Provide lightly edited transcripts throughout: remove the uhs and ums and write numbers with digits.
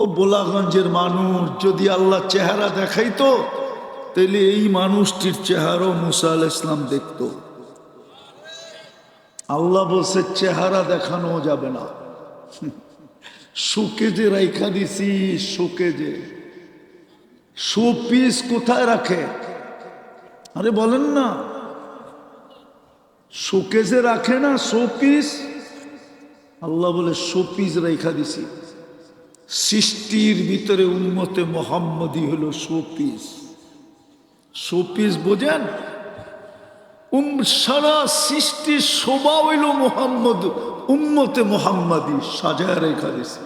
ও বোলাগঞ্জের মানুষ, যদি আল্লাহ চেহারা দেখাইতো তাহলে এই মানুষটির চেহারাও মুসা আলাইহিস সালাম দেখতো। আল্লাহ বলছে চেহারা দেখানো যাবে না। শোকেজে রাইখা দিছি, শোকেজে। শোপিস কোথায় রাখে? আরে বলেন না, শোকেজে রাখে না শোপিস? আল্লাহ বলে শোপিস রাইখা দিছি। সৃষ্টির ভিতরে উম্মতে মুহাম্মদী হলো শোপিস। শোপিস বোঝেন? সারা সৃষ্টির শোভা হইল মুহাম্মদ, উম্মতে মুহাম্মাদী সাজায় রেখা দিছে।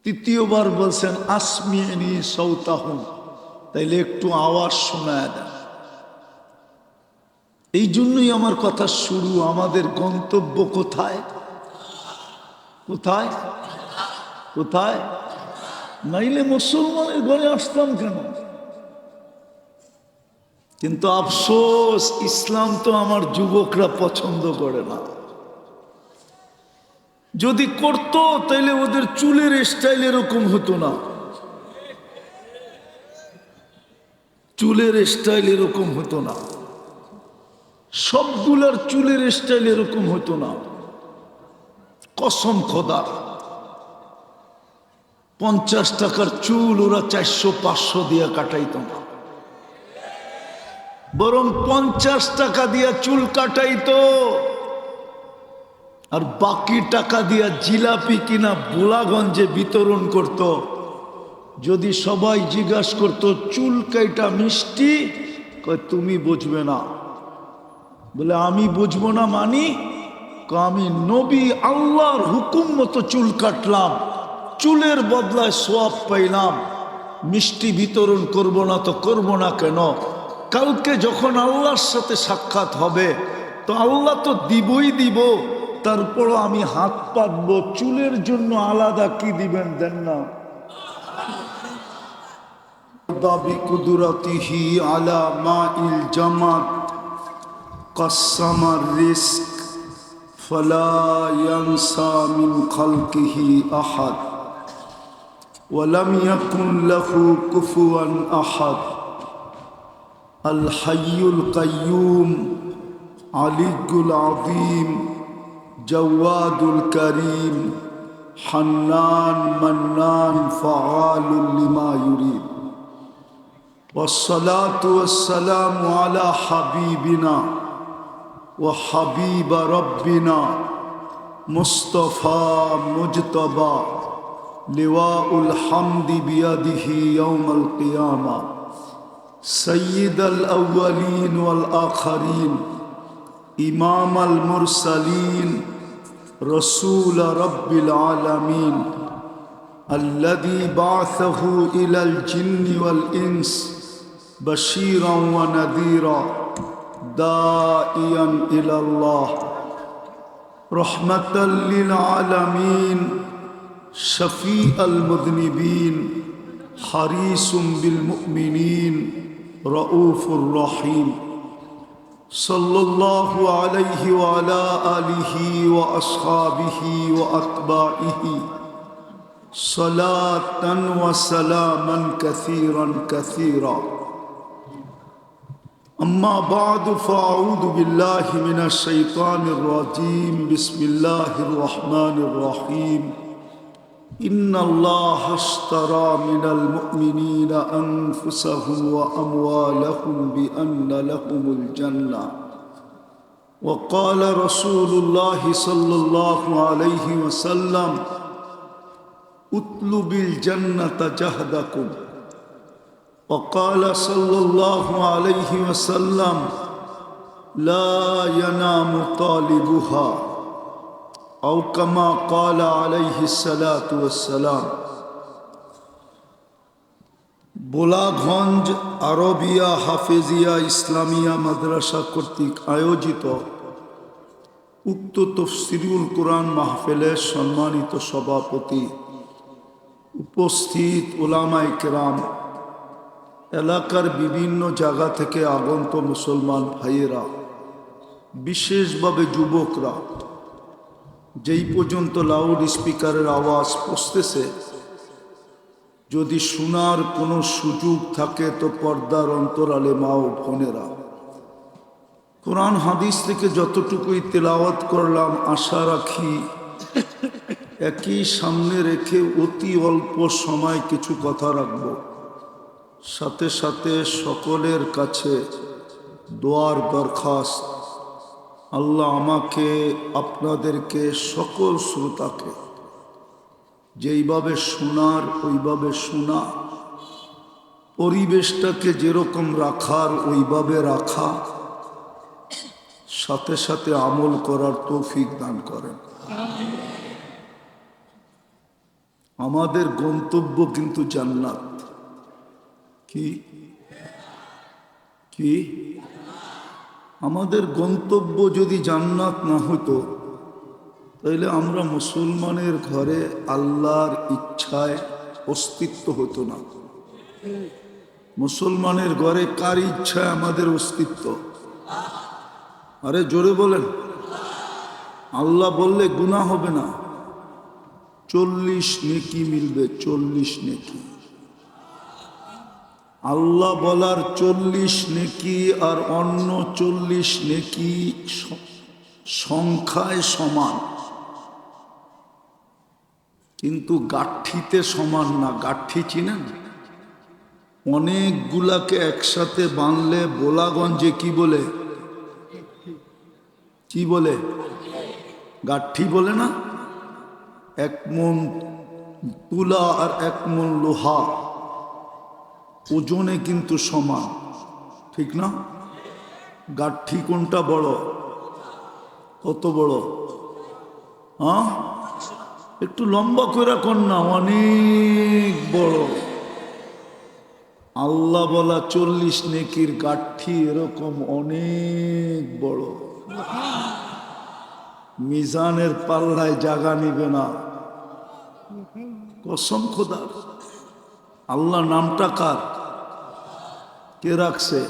তৃতীয়বার বলছেন আসমিনি সৌতাহুম, তাইলে একটু আওয়াজ শোনায় দেন। এই জন্যই আমার কথা শুরু, আমাদের গন্তব্য কোথায়? কোথায়? কোথায়? নাইলে মুসলমানের ঘরে আসতাম কেন? কিন্তু আফসোস, ইসলাম তো আমার যুবকরা পছন্দ করে না। যদি করত তাইলে ওদের চুলের স্টাইল এরকম হতো না, চুলের স্টাইল এরকম হতো না, সবগুলার চুলের স্টাইল এরকম হতো না। কসম খোদার, 50 টাকার চুল ওরা 400-500 দিয়া কাটাইত না, বরং 50 টাকা দিয়া চুল কাটাইতো আর বাকি টাকা দিয়া জিলাপি কিনা বোলাগঞ্জে বিতরণ করত। যদি সবাই জিজ্ঞাসা করতো চুল কাইটা মিষ্টি, কয় তুমি বুঝবে না। বলে আমি বুঝবো না মানি? আমি নবী আল্লাহর হুকুম মতো চুল কাটলাম, চুলের বদলায় সোয়াব পাইলাম, মিষ্টি বিতরণ করব না তো করব না কেন? কালকে যখন আল্লাহর সাথে সাক্ষাৎ হবে তো আল্লাহ তো দিবই দিব, তারপরও আমি হাত পাতবো, চুলের জন্য আলাদা কি দিবেন দেন না। দাবি কুদরতিহি আলা মাইল জামাত কাসামার রিস্ক ফালা ইয়ানসা মিন খালকিহি আহাদ ওয়ালাম ইয়াকুন লাহু কুফুয়ান আহাদ। আল হাইয়ুল কাইয়ুম আলিয়ুল আযীম জাওয়াদুল করিম হান্নান মান্নান ফাআলুল লিমা ইউরিদ। والصلاة والسلام على حبيبنا وحبيب ربنا مصطفى مجتبى لواء الحمد بيده يوم القيامة سيد الأولين والآخرين إمام المرسلين رسول رب العالمين الذي بعثه إلى الجن والإنس بشيرا ونذيرا داعيا إلى الله رحمة للعالمين شفيع المذنبين حريص بالمؤمنين رؤوف رحيم صلى الله عليه وعلى آله وأصحابه وأتباعه صلاة وسلاما كثيرا كثيرا. أما بعد فأعوذ بالله من الشيطان الرجيم بسم الله الرحمن الرحيم. إن الله اشترى من المؤمنين أنفسهم وأموالهم بأن لهم الجنة وقال رسول الله صلى الله عليه وسلم اطلب الجنة جهدكم وقال صلى الله عليه وسلم لا ينام طالبها أو كما قال عليه الصلاة والسلام. বোলাগঞ্জ আরবিয়া হাফেজিয়া ইসলামিয়া মাদ্রাসা কর্তৃক আয়োজিত উক্ত তাফসীরুল কুরআন মাহফিলের সম্মানিত সভাপতি, উপস্থিত উলামায়ে কেরাম, এলাকার বিভিন্ন জায়গা থেকে আগত মুসলমান ভাইয়েরা, বিশেষভাবে যুবকরা, যেই পর্যন্ত লাউড স্পিকারের আওয়াজ পৌঁছতেছে, যদি শোনার কোনো সুযোগ থাকে তো পর্দার অন্তরালে মা ও বোনেরা, কোরআন হাদিস থেকে যতটুকুই তেলাওয়াত করলাম, আশা রাখি একই সামনে রেখে অতি অল্প সময় কিছু কথা রাখব। সাথে সাথে সকলের কাছে দোয়ার দরখাস্ত, আল্লাহ আমাকে, আপনাদেরকে, সকল শ্রোতাকে যেইভাবে শোনার ওইভাবে শোনা, পরিবেশটাকে যেরকম রাখার ওইভাবে রাখা, সাথে সাথে আমল করার তৌফিক দান করেন। আমাদের গন্তব্য কিন্তু জান্নাত। কি কি আমাদের গন্তব্য যদি জান্নাত না হতো, তাইলে আমরা মুসলমানের ঘরে আল্লাহর ইচ্ছায় অস্তিত্ব হতো না। মুসলমানের ঘরে কার ইচ্ছায় আমাদের অস্তিত্ব? আরে জোরে বলেন। আল্লাহ বললে গুনাহ হবে না, 40 নেকি মিলবে, 40 নেকি। আল্লাহ বলার 40 নেকি আর অন্য 40 নেকি সংখ্যায় সমান, কিন্তু গাঠিতে সমান না। গাঠি চিনেন? অনেকগুলাকে একসাথে বাঁধলে বোলাগঞ্জে কি বলে? কি বলে? গাঠি বলে না? 1 মণ তুলা আর 1 মণ লোহা ওজনে কিন্তু সমান, ঠিক না? গাঠি কোনটা বড়? কত বড়? হ্যাঁ, একটু লম্বা করে কর না, অনেক বড়। আল্লাহ বলা 40 নেকির গাঠি এরকম অনেক বড়, মিজানের পাল্লায় জায়গা নিবে না, কসম খোদা। আল্লাহ নামটা কার? কে রাখছে?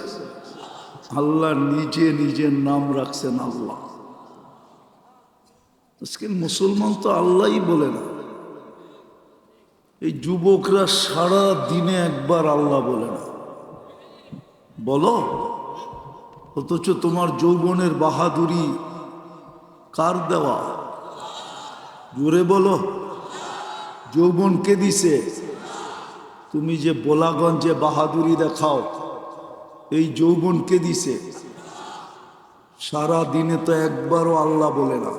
আল্লাহ নিজে নিজের নাম রাখছেন আল্লাহ। আজকে মুসলমান তো আল্লাহই বলে না। এই যুবকরা সারা দিনে একবার আল্লাহ বলে না, বলো। অথচ তোমার যৌবনের বাহাদুরি কার দেওয়া? জোরে বলো। যৌবন কে দিছে? তুমি যে বোলাগঞ্জে বাহাদুরি দেখাও, এই যৌবন কে দিছে? সারা দিনে তো একবারও আল্লাহ বলে না।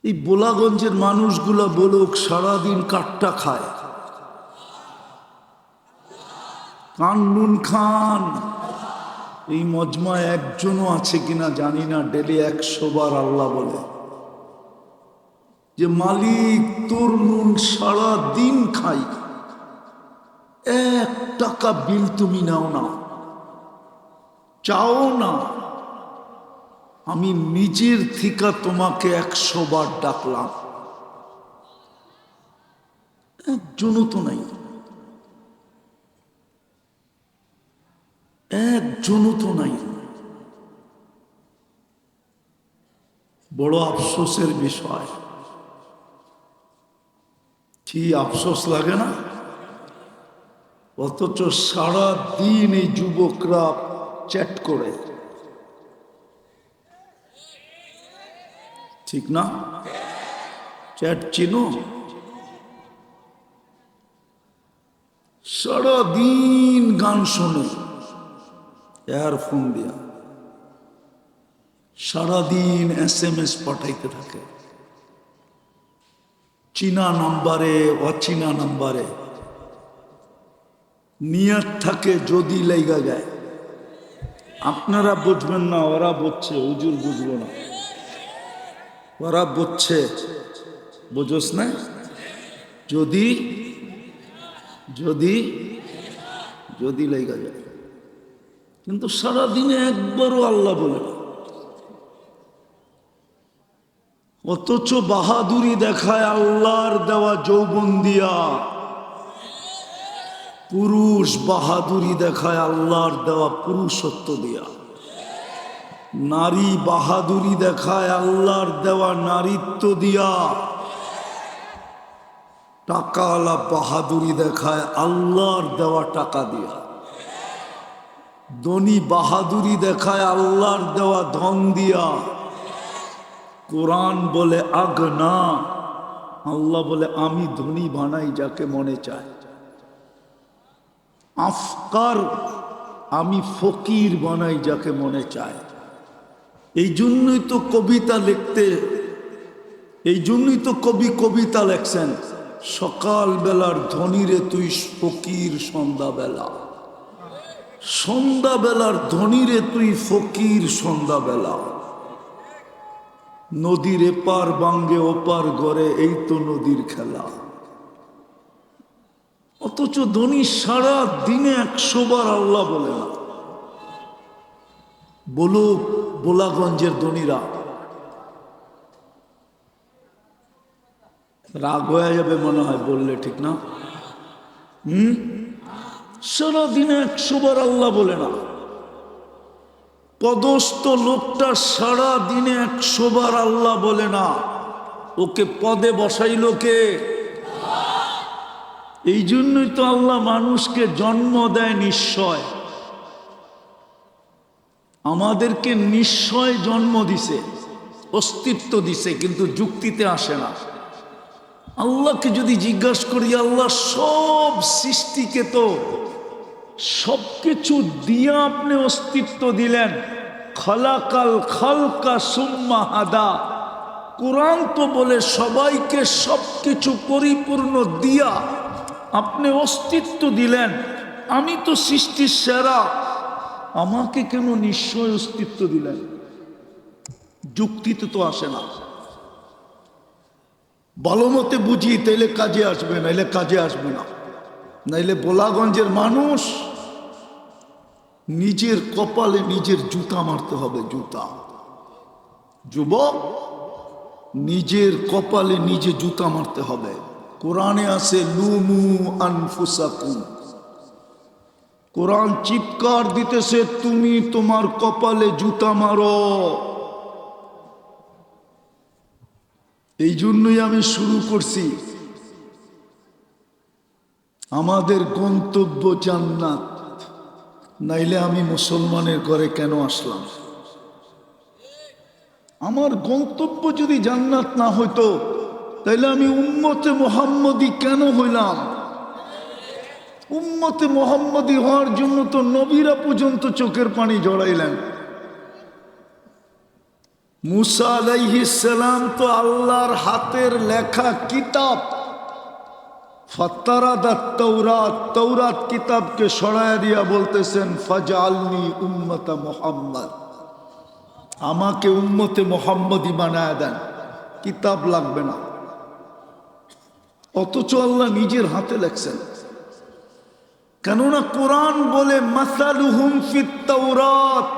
এই বোলাগঞ্জের মানুষগুলা বলুক, সারাদিন কাঠটা খায়, কান নুন খান। এই মজমায় একজনও আছে কিনা জানি না ডেলি 100 বার আল্লাহ বলে যে মালিক তোর নুন সারা দিন খাই, 1 টাকা বিল তুমি নাও না, চাও না। আমি নিজের থেকে তোমাকে 100 বার ডাকলাম, একজনও তো নাই, একজনও তো নাই। বড় আফসোসের বিষয়। কি আফসোস লাগে না? অথচ সারা দিন এই যুবকরা চ্যাট করে, ঠিক না? চ্যাট চিনো? সারা দিন গান শোনে ইয়ারফোন দিয়া, সারাদিন SMS পাঠাইতে থাকে, চীনা নাম্বারে অচীনা নাম্বারে। নিয়ত থাকে যদি লেগা যায়। আপনারা বুঝবেন না, ওরা বুঝছে, হুজুর বুঝবো না, ওরা বুঝছে, বুঝোস না? যদি যদি যদি লেগা যায়, কিন্তু সারাদিনে একবারও আল্লাহ বলে না। অথচ বাহাদুরি দেখায় আল্লাহর দেওয়া যৌবন দিয়া। পুরুষ বাহাদুরি দেখায় আল্লাহর দেওয়া পুরুষত্ব দিয়া। নারী বাহাদুরি দেখায় আল্লাহর দেওয়া নারীত্ব দিয়া, টাকাওয়ালা বাহাদুরি দেখায় আল্লাহর দেওয়া টাকা দিয়া, ধনী বাহাদুরি দেখায় আল্লাহর দেওয়া ধন দিয়া। কোরআন বলে আগনা, আল্লাহ বলে আমি ধনী বানাই যাকে মনে চায়। আফকার, আমি ফকির বানাই যাকে মনে চায়। এই জন্যই তো কবিতা লিখতে, এই জন্যই তো কবি কবিতা লেখছেন, সকাল বেলার ধনীরে তুই ফকির সন্ধ্যাবেলা, সন্ধ্যাবেলার ধনীরে তুই ফকির সন্ধ্যাবেলা। নদীর এপার বাঙ্গে ওপার গড়ে, এই তো নদীর খেলা। অথচ ধনী সারা দিনে 100 বার আল্লাহ বলে না। বলুক বোলাগঞ্জের ধনীরা, রাগ হয়ে যাবে মনে হয় বললে, ঠিক না? সারা দিনে 100 বার আল্লাহ বলে না। পদস্থ লোকটা সারা দিনে 100 বার আল্লাহ বলে না। ওকে পদে বসাইল কে? এই জন্যই তো আল্লাহ মানুষকে জন্ম দেয় নিশ্চয়, আমাদেরকে নিশ্চয় জন্ম দিছে, অস্তিত্ব দিছে, কিন্তু যুক্তিতে আসে না। আল্লাহকে যদি জিজ্ঞাসা করি, আল্লাহ সব সৃষ্টিকে তো সবকিছু দিয়ে আপনি অস্তিত্ব দিলেন, খালাকাল খালকা সুম্মা হাদা। কোরআন তো বলে সবাইকে সবকিছু পরিপূর্ণ দিয়া আপনি অস্তিত্ব দিলেন। আমি তো সৃষ্টির সেরা, আমাকে কেন নিশ্চয় অস্তিত্ব দিলেন? যুক্তিতে তো আসে না। ভালো মতে বুঝি তাইলে কাজে আসবে, নাইলে কাজে আসবে না। নাইলে বোলাগঞ্জের মানুষ নিজের কপালে নিজের জুতা মারতে হবে, জুতা। যুবক, নিজের কপালে নিজে জুতা মারতে হবে। কোরআনে আছে লুমু আনফুসাকুম, কোরআন চিৎকার দিতেছে তুমি তোমার কপালে জুতা মারো। এই জন্যই আমি শুরু করছি, আমাদের গন্তব্য জান্নাত, নাইলে আমি মুসলমানের ঘরে কেন আসলাম? আমার গন্তব্য যদি জান্নাত না হইতো, তাইলে আমি উম্মতে মুহাম্মদী কেন হইলাম? উম্মতে মুহাম্মদী হওয়ার জন্য তো নবীরা পর্যন্ত চোখের পানি জড়াইলেন। মুসা আলাইহিস সালাম তো আল্লাহর হাতের লেখা কিতাব, ফাত্তারাদাত তাওরাত, তাওরাত কিতাবকে সরায়া দিয়া বলতেছেন ফাজআলনি উম্মতা মুহাম্মদ, আমাকে উম্মতে মুহাম্মদী বানায়া দেন, কিতাব লাগবে না। অথচ আল্লাহ নিজের হাতে লেখছেন। কেননা কোরআন বলে মাসালুহুম ফিত তাওরাত।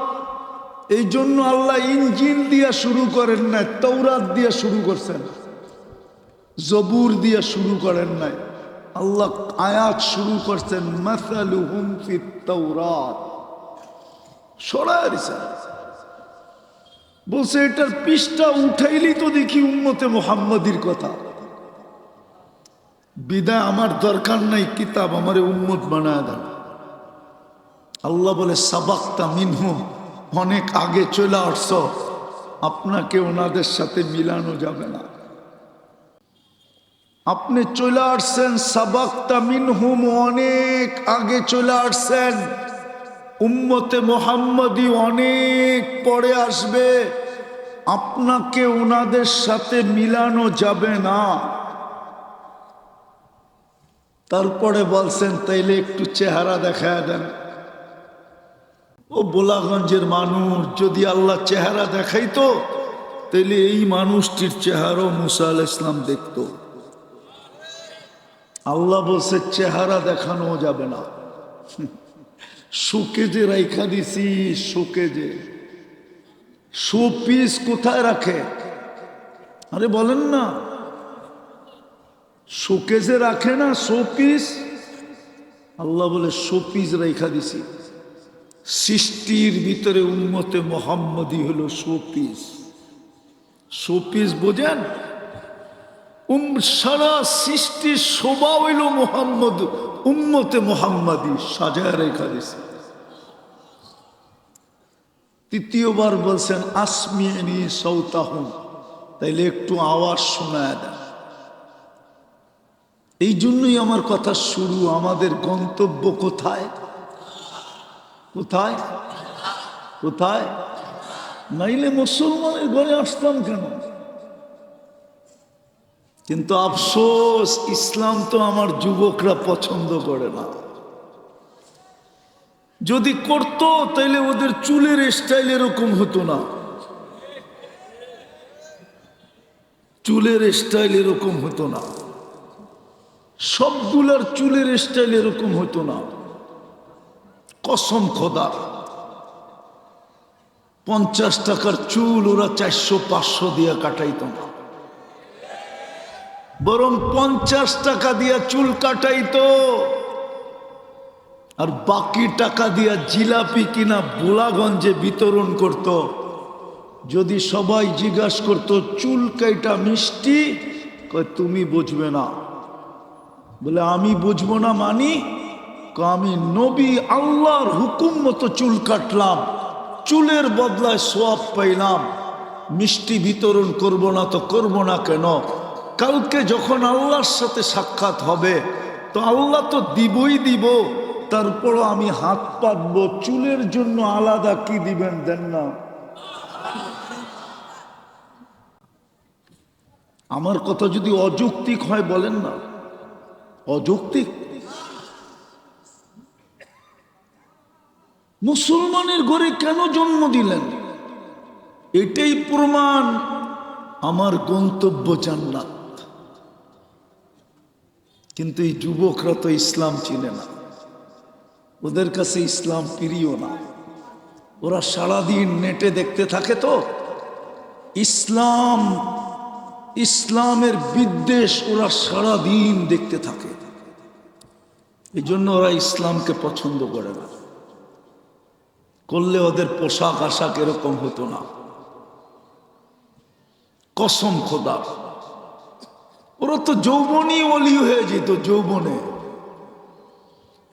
এই জন্য আল্লাহ ইনজিল দিয়া শুরু করেন নাই, তাওরাত দিয়া শুরু করছেন। জবুর দিয়া শুরু করেন নাই, আল্লাহ আয়াত শুরু করছেন মাসালুহুম ফিত তাওরাত, সরায় দিছেন। বলছে এটার পৃষ্ঠা উঠাইলি তো দেখি উম্মতে মুহাম্মদীর কথা। বিদায় আমার দরকার নাই কিতাব, আমারে উম্মত বানায় দেন। আল্লাহ বলে সাবাক্তা মিনহুম, অনেক আগে চলে আসছ, আপনাকে ওনাদের সাথে মিলানো যাবে না। আপনি চলে আসছেন সাবাক্তা মিনহুম, অনেক আগে চলে আসছেন। উম্মতে মুহাম্মদী অনেক পরে আসবে, আপনাকে ওনাদের সাথে মিলানো যাবে না। তারপরে বলছেন তাইলে একটু চেহারা দেখায় দেন। ও বোলাগঞ্জের মানুষ, যদি আল্লাহ চেহারা দেখাইতো তাইলে এই মানুষটির চেহারাও মুসা আলাইহিস সালাম দেখত। আল্লাহ বলছে চেহারা দেখানো যাবে না। শোকেজে রাইখা দিছি, শোকেজে। শোপিস কোথায় রাখে? আরে বলেন না, শোকেজে রাখে না শোপিস? আল্লাহ বলে শোপিস রাইখা দিছি। সৃষ্টির ভিতরে উম্মতে মোহাম্মদী হলো শোপিস। শোপিস বোঝেন? সারা সৃষ্টির শোভা হইল মোহাম্মদ, উম্মতে মোহাম্মদী সাজায় রেখা দিছে। তৃতীয়বার বলছেন আসমিয়ানি সৌতাহুম, তাইলে একটু আওয়াজ শোনায় দেন। এই জন্যই আমার কথা শুরু, আমাদের গন্তব্য কোথায়? কোথায়? কোথায়? নাইলে মুসলমানের ঘরে আসতাম কেন? কিন্তু আফসোস, ইসলাম তো আমার যুবকরা পছন্দ করে না। যদি করতো তাইলে ওদের চুলের স্টাইল এরকম হতো না, চুলের স্টাইল এরকম হতো না, সবগুলার চুলের স্টাইল এরকম হতো না। কসম খোদার, 50 টাকার চুল ওরা 400-500 দিয়ে কাটাইতো না, বরং 50 টাকা দিয়া চুল কাটাইতো, আর বাকি টাকা দিয়া জিলাপি কিনা বোলাগঞ্জে বিতরণ করত। যদি সবাই জিজ্ঞাসা করতো চুল কাইটা মিষ্টি, কয় তুমি বুঝবে না। বলে আমি বুঝবো না মানি? আমি নবী আল্লাহর হুকুম মতো চুল কাটলাম, চুলের বদলায় সোয়াব পাইলাম, মিষ্টি বিতরণ করব না তো করব না কেন? কালকে যখন আল্লাহর সাথে সাক্ষাৎ হবে তো আল্লাহ তো দিবই দিব, তারপরও আমি হাত পাতবো, চুলের জন্য আলাদা কি দিবেন দেন না। আমার কথা যদি অযৌক্তিক হয় বলেন না, অযৌক্তিক? মুসলমানের ঘরে কেন জন্ম দিলেন? এটাই প্রমাণ আমার গন্তব্য জান্নাত। কিন্তু এই যুবকরা তো ইসলাম চিনে না, ওদের কাছে ইসলাম প্রিয় না। ওরা সারাদিন নেটে দেখতে থাকে তো ইসলাম, ইসলামের বিদ্বেষ ওরা সারাদিন দেখতে থাকে। এই জন্য ওরা ইসলামকে পছন্দ করে না। করলে ওদের পোশাক আশাক এরকম হতো না, কসম খোদা। ওরা তো যৌবনই ওলি হয়ে যেত, যৌবনে।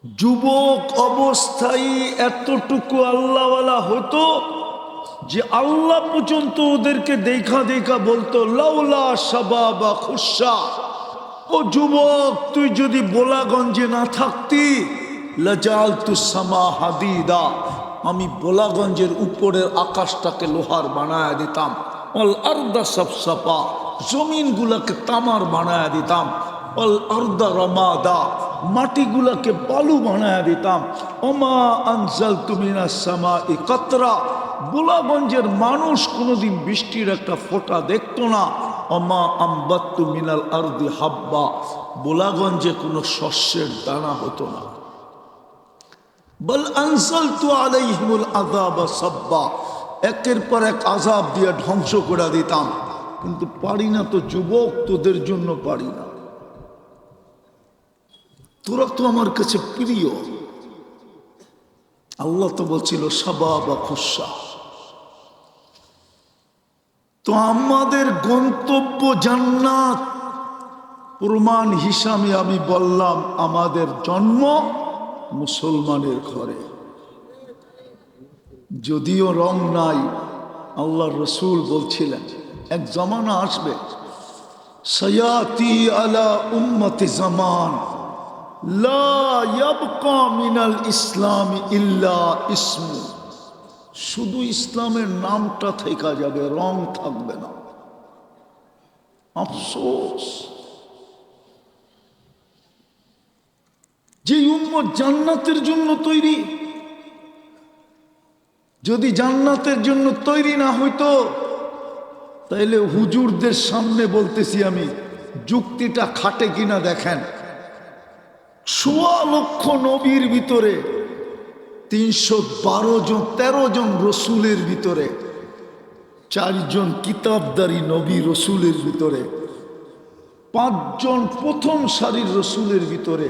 যুবক অবস্থায় এতটুকু আল্লাহওয়ালা হতো যে আল্লাহ পর্যন্ত ওদেরকে দেখা দেখা বলতো লাউলা শাবাবা খুশা, ও যুবক তুই যদি বোলাগঞ্জে না থাকতি লাজালতু সামা হাদিদা, আমি বোলাগঞ্জের উপরের আকাশটাকে লোহার বানায় দিতাম, অল আরদা সাফসাফা, জমিনগুলাকে তামার বানায় দিতাম, অল আরদা রমাদা, মাটিগুলাকে বালু বানায় দিতাম, ওমা আনজালতু মিনাস সামাই কাতরা, বোলাগঞ্জের মানুষ কোনোদিন বৃষ্টির একটা ফোঁটা দেখতো না। ওমা আম্বাত্তু মিনাল আরদি হাব্বা, বোলাগঞ্জে কোনো শস্যের দানা হতো না। বল আনজালতু আলাইহিমুল আযাবা সাব্বা, একের পর এক আযাব দিয়ে ধ্বংস করে দিতাম। কিন্তু পারি না তো যুবক, তোদের জন্য পারি না। তোরা তো আমার কাছে প্রিয়। আল্লাহ তো বলছিল শাবাবা খুশা। তো আমাদের গন্তব্য জান্নাত, প্রমাণ হিসাবে আমি বললাম আমাদের জন্ম মুসলমানের ঘরে। যদিও রং নাই, আল্লাহ রসুল বলছিলেন এক জমানা আসবে, সায়াতি আলা উম্মতি জামান লা ইয়াবকা মিনাল ইসলাম ইল্লা ইসমু, শুধু ইসলামের নামটা থেকে যাবে, রং থাকবে না। আফসোস, যে উম্মত জান্নাতের জন্য তৈরি, যদি জান্নাতের জন্য তৈরি না হইতো তাইলে হুজুরদের সামনে বলতেছি আমি, যুক্তিটা খাটে কিনা দেখেন। ১৬ লক্ষ নবীর ভিতরে ৩১২ জন রসুলের ভিতরে, ৪ জন কিতাবদারি নবী রসুলের ভিতরে, 5 জন প্রথম সারির রসুলের ভিতরে,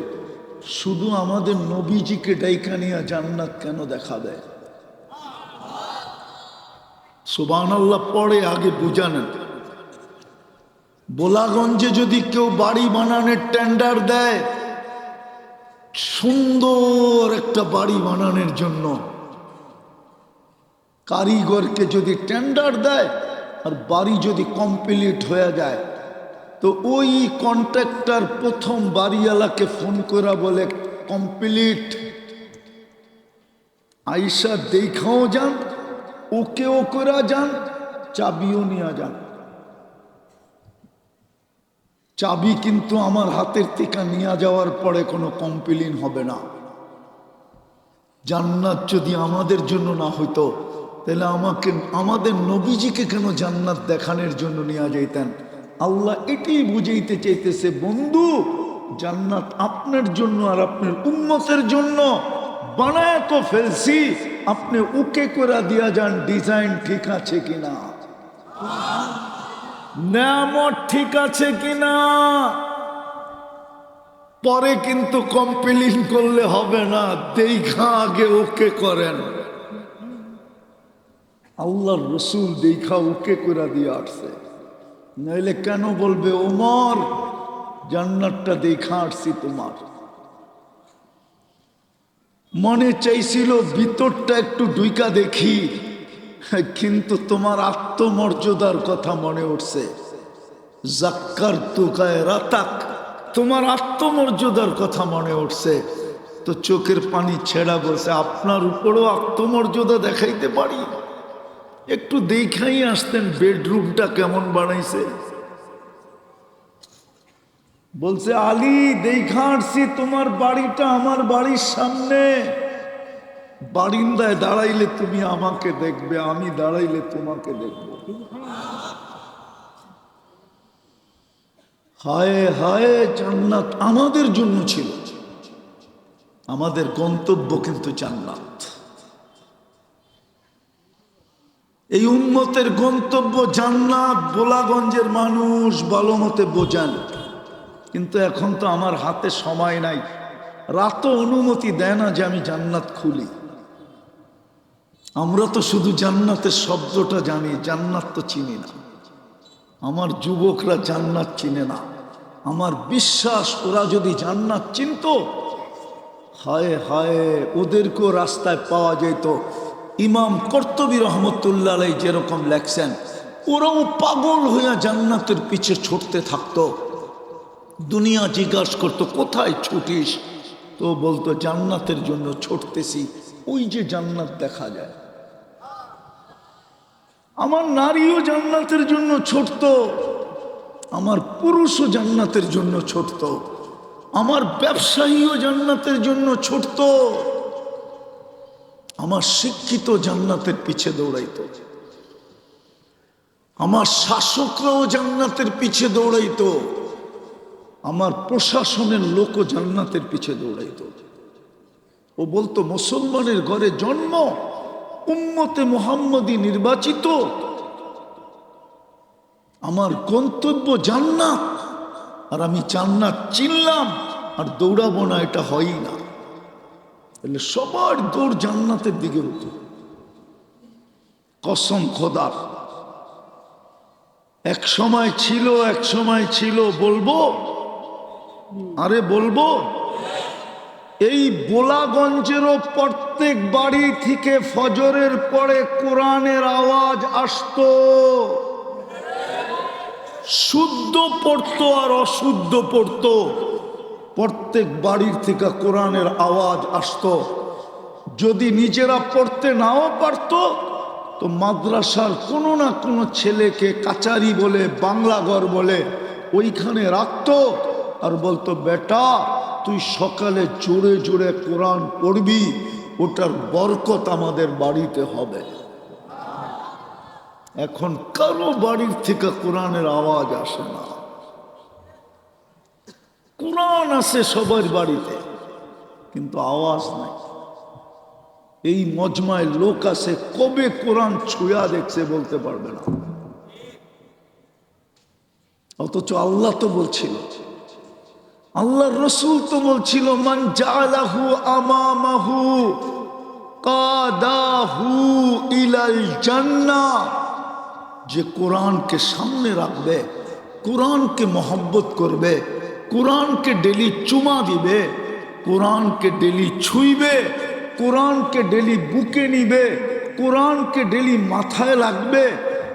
শুধু আমাদের নবীজিকে ডাইকা নিয়ে জান্নাত কেন দেখা দেয়? সুবহানাল্লাহ পড়ে আগে বুঝানেন। বোলাগঞ্জে যদি কেউ বাড়ি বানানোর টেন্ডার দেয়, সুন্দর একটা বাড়ি বানানোর জন্য কারিগরকে যদি টেন্ডার দেয় আর বাড়ি যদি কমপ্লিট হয়ে যায়, তো ওই কন্ট্রাক্টর প্রথম বাড়িওয়ালাকে ফোন করে বলে কমপ্লিট, আইসা দেখাও যান, ওকেও করা যান, চাবিও নিয়ে যান। চাবি কিন্তু আমার হাতের থেকে নিয়ে যাওয়ার পরে কোনো কমপ্লেন হবে না। জান্নাত যদি আমাদের জন্য না হইতো, তাহলে আমাদের নবীজিকে কেন জান্নাত দেখানোর জন্য নিয়ে যাইতেন? আল্লাহ এটাই বুঝাইতে চাইতেছে, বন্ধু জান্নাত আপনার জন্য আর আপনার উম্মতের জন্য বানায় তো ফেলছি, আপনি ওকে করে দিয়া যান ডিজাইন ঠিক আছে কিনা, নেয়ামত ঠিক আছে কিনা। পরে কিন্তু কমপ্লেন করলে হবে না, দেখা আগে ওকে করেন। আল্লাহর রসুল দেখা ওকে করে দিয়ে আসছে, নইলে কেন বলবে ওমর জান্নাতটা দেখা আসছি তোমার। মনে চাইছিল ভিতরটা একটু ডুইকা দেখি, কিন্তু তোমার আত্মমর্যাদার কথা মনে উঠছে। জাক্কার তুকায় রাতাক, তোমার আত্মমর্যাদার কথা মনে উঠছে, তো চোখের পানি ছেড়া বলছে আপনার উপরও আত্মমর্যাদা দেখাইতে পারি, একটু দেখাই আসতেন বেডরুমটা কেমন বানাইছে। বলছে আলী দেখা আসছি তোমার বাড়িটা আমার বাড়ির সামনে, বারিন্দায় দাঁড়াইলে তুমি আমাকে দেখবে, আমি দাঁড়াইলে তোমাকে দেখবো। হায় হায়, জান্নাত আমাদের জন্য ছিল, আমাদের গন্তব্য কিন্তু জান্নাত। এই উম্মতের গন্তব্য জান্নাত। বোলাগঞ্জের মানুষ ভালো মতে বোঝান, কিন্তু এখন তো আমার হাতে সময় নাই, রাতও অনুমতি দেয় না যে আমি জান্নাত খুলি। আমরা তো শুধু জান্নাতের শব্দটা জানি, জান্নাত তো চিনি না। আমার যুবকরা জান্নাত চিনে না। আমার বিশ্বাস ওরা যদি জান্নাত চিনত, হায় হায় ওদেরকেও রাস্তায় পাওয়া যেত। ইমাম কর্তুবী রহমতুল্লাহ আলাইহি যেরকম লেখছেন, ওরাও পাগল হইয়া জান্নাতের পিছে ছুটতে থাকতো। দুনিয়া জিজ্ঞাসা করতো কোথায় ছুটিস, তো বলতো জান্নাতের জন্য ছুটতেছি। ওই যে জান্নাত দেখা যায়। আমার নারীও জান্নাতের জন্য ছুটত, আমার পুরুষও জান্নাতের জন্য ছুটত, আমার ব্যবসায়ীও জান্নাতের জন্য ছুটত, আমার শিক্ষিত জান্নাতের পিছে দৌড়াইতো, আমার শাসকরাও জান্নাতের পিছে দৌড়াইতো, আমার প্রশাসনের লোকও জান্নাতের পিছে দৌড়াইতো। ও বলতো মুসলমানের ঘরে জন্ম, উম্মতে মুহাম্মদী নির্বাচিত, আমার গন্তব্য জান্নাত, আর আমি জান্নাত চিনলাম আর দৌড়াবো না, এটা হয়ই না। তাহলে সবার দৌড় জান্নাতের দিকে হতো। কসম খোদার, এক সময় ছিল, বলবো, আরে বলবো, এই বোলাগঞ্জেরও প্রত্যেক বাড়ি থেকে ফজরের পরে কোরআনের আওয়াজ আসতো। শুদ্ধ পড়তো আর অশুদ্ধ পড়তো, প্রত্যেক বাড়ির থেকে কোরআনের আওয়াজ আসতো। যদি নিজেরা পড়তে নাও পারতো, তো মাদ্রাসার কোনো না কোনো ছেলেকে কাচারি বলে, বাংলাঘর বলে, ওইখানে রাখতো আর বলতো বেটা তুই সকালে জোরে জোরে কোরআন পড়বি, ওটার বরকত আমাদের বাড়িতে হবে। এখন কারো বাড়ির থেকে কোরআনের আওয়াজ আসে না। কোরআন আছে সবার বাড়িতে, কিন্তু আওয়াজ নাই। এই মজমায় লোক আছে, কবে কোরআন ছুঁয়া দেখছে বলতে পারবে না। অথচ আল্লাহ তো বলছিল, আল্লাহর রসুল তো বলছিল, মান জাআলাহু আমামাহু কাদাহু ইলাল জান্নাহ। যে কোরআনকে সামনে রাখবে, কোরআনকে মহব্বত করবে, কোরআনকে ডেলি চুমা দিবে, কোরআনকে ডেলি ছুঁইবে, কোরআনকে ডেলি বুকে নিবে, কোরআনকে ডেলি মাথায় লাগবে,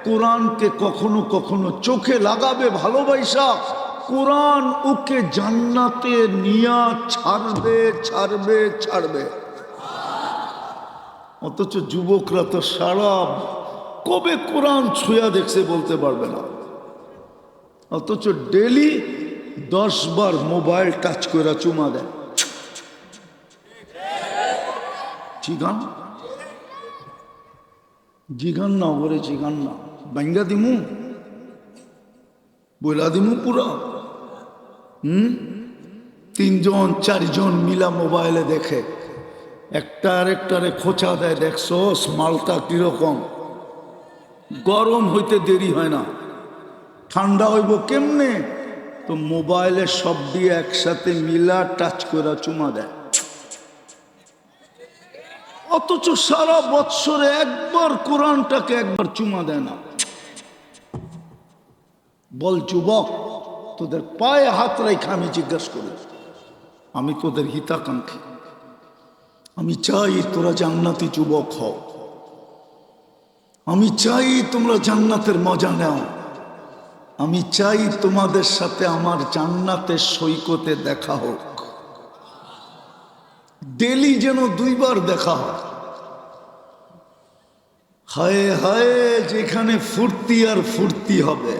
কোরআনকে কখনো কখনো চোখে লাগাবে ভালোবাসা, কোরআন ওকে জান্নাতে নিয়া ছাড়বে ছাড়বে ছাড়বে। অথচ যুবকরা তো সারা কবে কোরআন ছুঁয়া দেখছে বলতে পারবে না, অথচ ডেলি 10 বার মোবাইল টাচ করে চুমা দেয়। জিগান জিগান না ওরে, জিগান না, বাঙ্গা দিমু বইলা দিমু পুরা। 3 জন 4 জন মিলা মোবাইলে দেখে, একটা আরেকটারে খোঁচা দেয়, দেখছো মালটা কিরকম। গরম হইতে দেরি হয় না, ঠান্ডা হইব কেমনে? তো মোবাইলে সব দিয়ে একসাথে মিলা টাচ করে চুমা দেয়। অথচ সারা বৎসরে একবার কোরআনটাকে একবার চুমা দেয় না। বল যুবক, তোদের পায়ে হাত রেখে আমি জিজ্ঞাসা করি, আমি তোদের হিতাকাঙ্ক্ষী, আমি চাই তোরা জান্নাতি যুবক হও, আমি চাই তোমরা জান্নাতের মজা নাও, আমি চাই তোমাদের সাথে আমার জান্নাতের সৈকতে দেখা হোক, ডেলি যেন 2 বার দেখা হয়। হায় হায়, যেখানে ফুর্তি আর ফুর্তি হবে,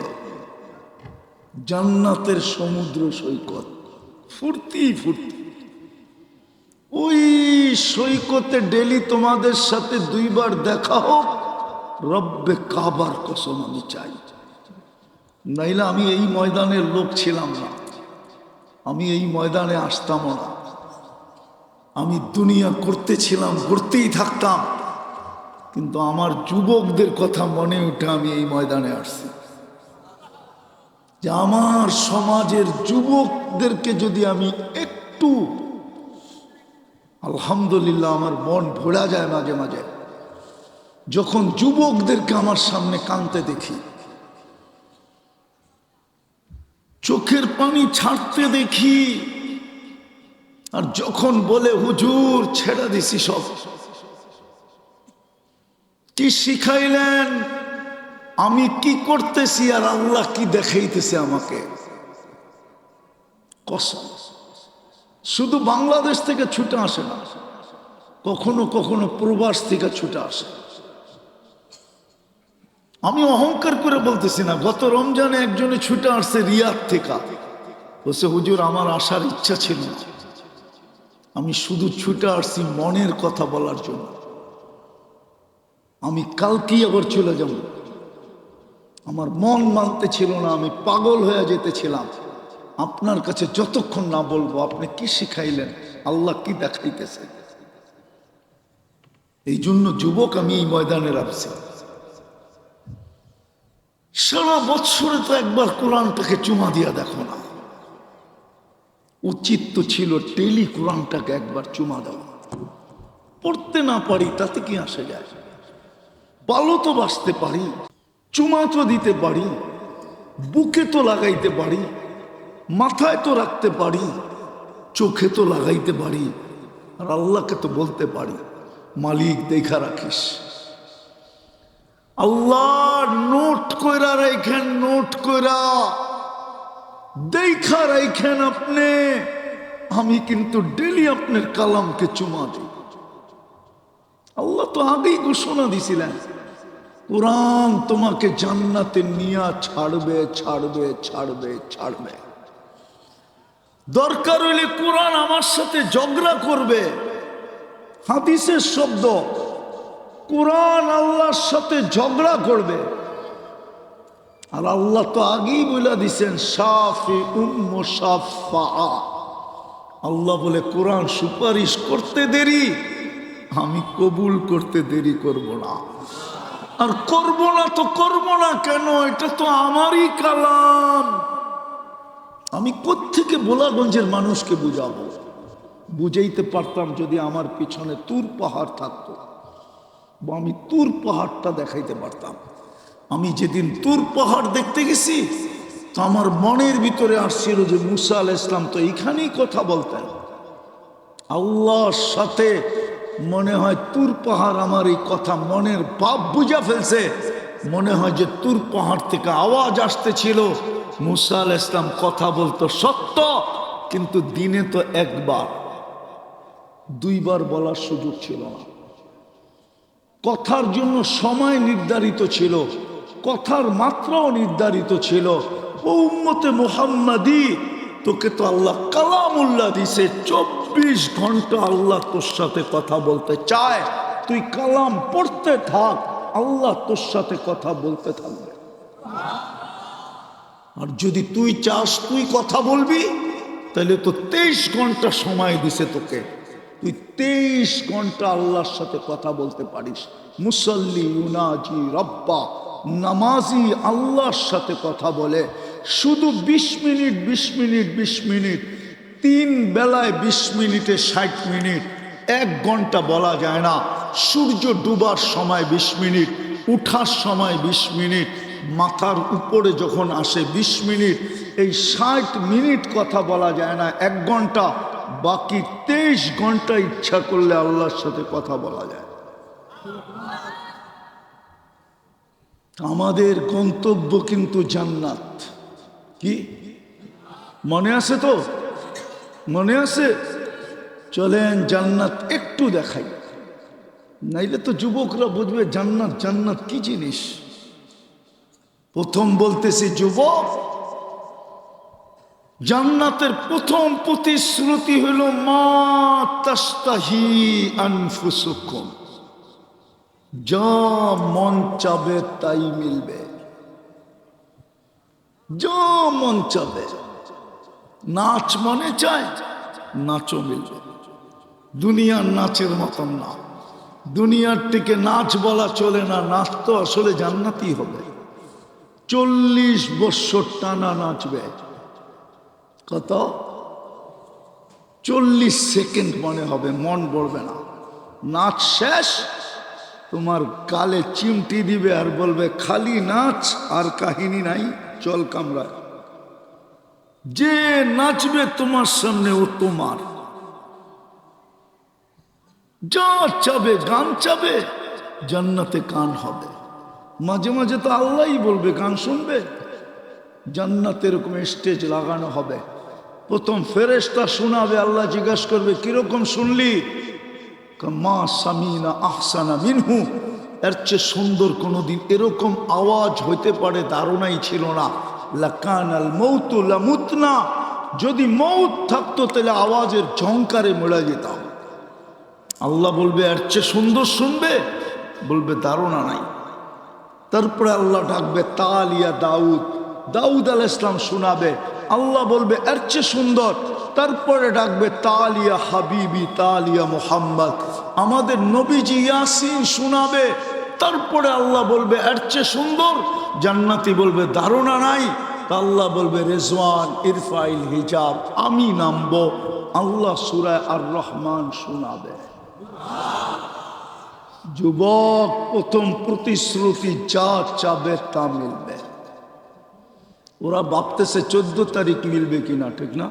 জান্নাতের সমুদ্র সৈকত, ফুর্তি ফুর্তি। ওই সৈকতে ডেলি তোমাদের সাথে 2 বার দেখা হোক, রব্বে কাবার কসম আমি চাই। নাইলে আমি এই ময়দানের লোক ছিলাম না, আমি এই ময়দানে আসতাম না। আমি দুনিয়া করতেছিলাম, করতেই থাকতাম, কিন্তু আমার যুবকদের কথা মনে উঠে আমি এই ময়দানে আসছি, যে আমার সমাজের যুবকদেরকে যদি আমি একটু, আলহামদুলিল্লাহ আমার মন ভোলা যায় মাঝে মাঝে যখন যুবকদেরকে আমার সামনে কাঁদতে দেখি, চোখের পানি ছাড়তে দেখি। আর যখন বলে হুজুর ছেড়ে দিছি সব, কি শিখাইলেন, আমি কি করতেছি আর আল্লাহ কি দেখাইতেছে আমাকে, কসম। শুধু বাংলাদেশ থেকে ছুটে আসে না, কখনো কখনো প্রবাস থেকে ছুটে আসে। আমি অহংকার করে বলতেছি না, গত রমজানে একজনে ছুটে আসছে রিয়াদ থেকে, বলছে হুজুর আমার আসার ইচ্ছা ছিল না, আমি শুধু ছুটে আসছি মনের কথা বলার জন্য, আমি কালকেই আবার চলে যাব, আমার মন মানতে ছিল না, আমি পাগল হয়ে যেতেছিলাম। আপনার কাছে যতক্ষণ না বলবো আপনি কি শিখাইলেন, আল্লাহ কি দেখাইতেছে, এই জন্য যুবক আমি এই ময়দানে রাখছি। সারা বৎসরে তো একবার কোরআনটাকে চুমা দিয়া দেখো না, উচিত তো ছিল ডেলি কোরআনটাকে একবার চুমা দেওয়া। পড়তে না পারি তাতে কি আসে যায়, ভালো তো বাঁচতে পারি, চুমা তো দিতে পারি, বুকে তো লাগাইতে পারি, মাথায় তো রাখতে পারি, চোখে তো লাগাইতে পারি, আর আল্লাহকে তো বলতে পারি মালিক দেখা রাখিস। আল্লাহ নোট কইরা রাখেন, নোট কইরা দেখা রাখেন আপনি, আমি কিন্তু ডেলি আপনার কালামকে চুমা দিই। আল্লাহ তো আগেই ঘোষণা দিছিলেন কোরআন তোমাকে জান্নাতে নিয়ে ছাড়বে ছাড়বে ছাড়বে ছাড়বে। দরকার হইলে কোরআন আমার সাথে ঝগড়া করবে, হাদিসের শব্দ, কোরআন আল্লাহর সাথে ঝগড়া করবে। আর আল্লাহ তো আগেই বলে দিছেন শাফি মুশাফা, আল্লাহ বলে কোরআন সুপারিশ করতে দেরি, আমি কবুল করতে দেরি করব না। আর করব না তো করব না কেন, এটা তো আমারই কালাম। আমি কোত্থেকে বোলাগঞ্জের মানুষকে বুঝাবো? বুঝাইতে পারতাম যদি আমার পিছনে তুর পাহাড় থাকতো, বা আমি তুর পাহাড়টা দেখাইতে পারতাম। আমি যেদিন তুর পাহাড় দেখতে গেছি তো আমার মনের ভিতরে আসছিল যে মুসা আলাইহিস সালাম তো এখানেই কথা বলতেন। আল্লাহর সাথে মনে হয় তুর পাহাড় আমার এই কথা মনের ভাব বুঝা ফেলছে। মনে হয় যে তুর পাহাড় থেকে আওয়াজ আসতেছিল, মুসা আলাইহিস সালাম কথা বলতো সত্য, কিন্তু দিনে তো একবার, দুইবার বলার সুযোগ ছিল না। কথার জন্য সময় নির্ধারিত ছিল, কথার মাত্রাও নির্ধারিত ছিল। ও উম্মতে মুহাম্মাদি, তোকে তো আল্লাহ কালামুল্লাহ দিছে, 24 ঘন্টা আল্লাহ তোর সাথে কথা বলতে চায়। তুই কালাম পড়তে থাক, আল্লাহ তোর সাথে কথা বলতে থাকবে। আর যদি তুই চাস তুই কথা বলবি, তাহলে তো 23 ঘন্টা সময় দিছে তোকে, তুই 23 ঘন্টা আল্লাহর সাথে কথা বলতে পারিস। মুসল্লি ইউনাজি রব্বা, নামাজি আল্লাহর সাথে কথা বলে শুধু 20 মিনিট 20 মিনিট 20 মিনিট, 3 বেলায় 20 মিনিটে 60 মিনিট, 1 ঘন্টা বলা যায় না। সূর্য ডুবার সময় 20 মিনিট, উঠার সময় 20 মিনিট, মাথার উপরে যখন আসে 20 মিনিট, এই 60 মিনিট কথা বলা যায় না, 1 ঘন্টা। বাকি 23 ঘন্টা ইচ্ছা করলে আল্লাহর সাথে কথা বলা যায়। আমাদের গন্তব্য কিন্তু জান্নাত। কি মনে আছে তো? মনে আছে? চলেন জান্নাত একটু দেখাই, নাইলে তো যুবকরা বুঝবে জান্নাত জান্নাত কি জিনিস। প্রথম বলতেছি যুবক, জান্নাতের প্রথম প্রতিশ্রুতি হইল মা তাস্তাহি আনফুসুকুম, যা মন চাবে তাই মিলবে, যা মন চাবে। নাচ মনে চায়, নাচও মিলবে। দুনিয়ার নাচের মতন না, দুনিয়ার থেকে নাচ বলা চলে না, নাচ তো আসলে জান্নাতি হবে। 40 বৎসর টানা নাচবে। কত? 40 সেকেন্ড মনে হবে, মন পড়বে না। নাচ শেষ, তোমার গালে চিমটি দিবে আর বলবে খালি নাচ, আর কাহিনী নাই, চল কামরায়। যে নাচবে তোমার সামনে ও তোমার, যা চাবে, গান চাবে, জান্নাতে গান হবে। মাঝে মাঝে তো আল্লাহই বলবে গান শুনবে। জান্নাতে এরকম স্টেজ লাগানো হবে, প্রথম ফেরেশতা শোনাবে, আল্লাহ জিজ্ঞাসা করবে কিরকম শুনলি? মা সামিনা আহসানা মিনহু, এর চেয়ে সুন্দর কোনোদিন এরকম আওয়াজ হইতে পারে ধারণাই ছিল না। লাকানাল মৌতু লামুতনা, যদি মৌত থাকতো তাহলে আওয়াজের ঝংকারে মরে যেতাম। আল্লাহ বলবে এর চেয়ে সুন্দর শুনবে? বলবে ধারণা নাই। তারপরে আল্লাহ ডাকবে তালিয়া দাউদ, দাউদ আলাইহিস সালাম শোনাবে, আল্লাহ বলবে এর চেয়ে সুন্দর। তারপরে ডাকবে তালিয়া হাবিবি তালিয়া মুহাম্মদ, আমাদের নবীজি ইয়াসিন শোনাবে। তারপরে আল্লাহ বলবে এর চেয়ে সুন্দর। জান্নাতি বলবে ধারণা নাই। তা আল্লাহ বলবে রেজওয়ান ইরফাইল হিজাব, আমি নামবো। আল্লাহ সূরা আর রহমান শোনাবে। যুবক, প্রথম প্রতিশ্রুতি যা চাবে তা মিলবে। ওরা ভাবতেছে 14 তারিখ মিলবে কিনা, ঠিক না?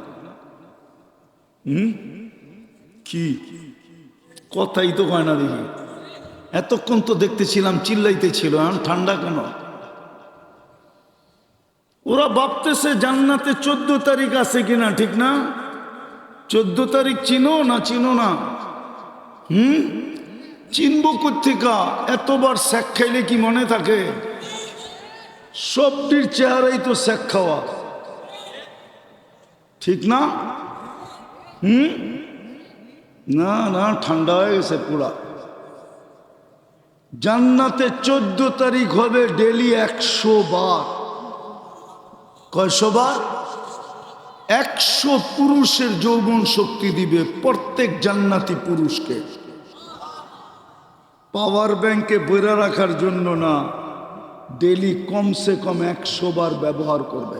কি কথাই তো কয় না দেখি। এতক্ষণ তো দেখতেছিলাম চিল্লাইতে ছিল, এখন ঠান্ডা কেন? ওরা ভাবতেছে জান্নাতে 14 তারিখ আছে কিনা, ঠিক না? 14 তারিখ চিনো না চিনো না? চিনব কোত্থেকা? এতবার শেখ খাইলে কি মনে থাকে? সবটির চেহারাই তো শেখ খাওয়া, ঠিক না? না না, ঠান্ডা হয়ে গেছে পুরা। জান্নাতে 14 তারিখ হবে ডেলি 100 বার। কয়শো বার? 100 পুরুষের যৌবন শক্তি দিবে প্রত্যেক জান্নাতি পুরুষকে। পাওয়ার ব্যাংকে বইরা রাখার জন্য না, ডেলি কমসে কম 100 বার ব্যবহার করবে।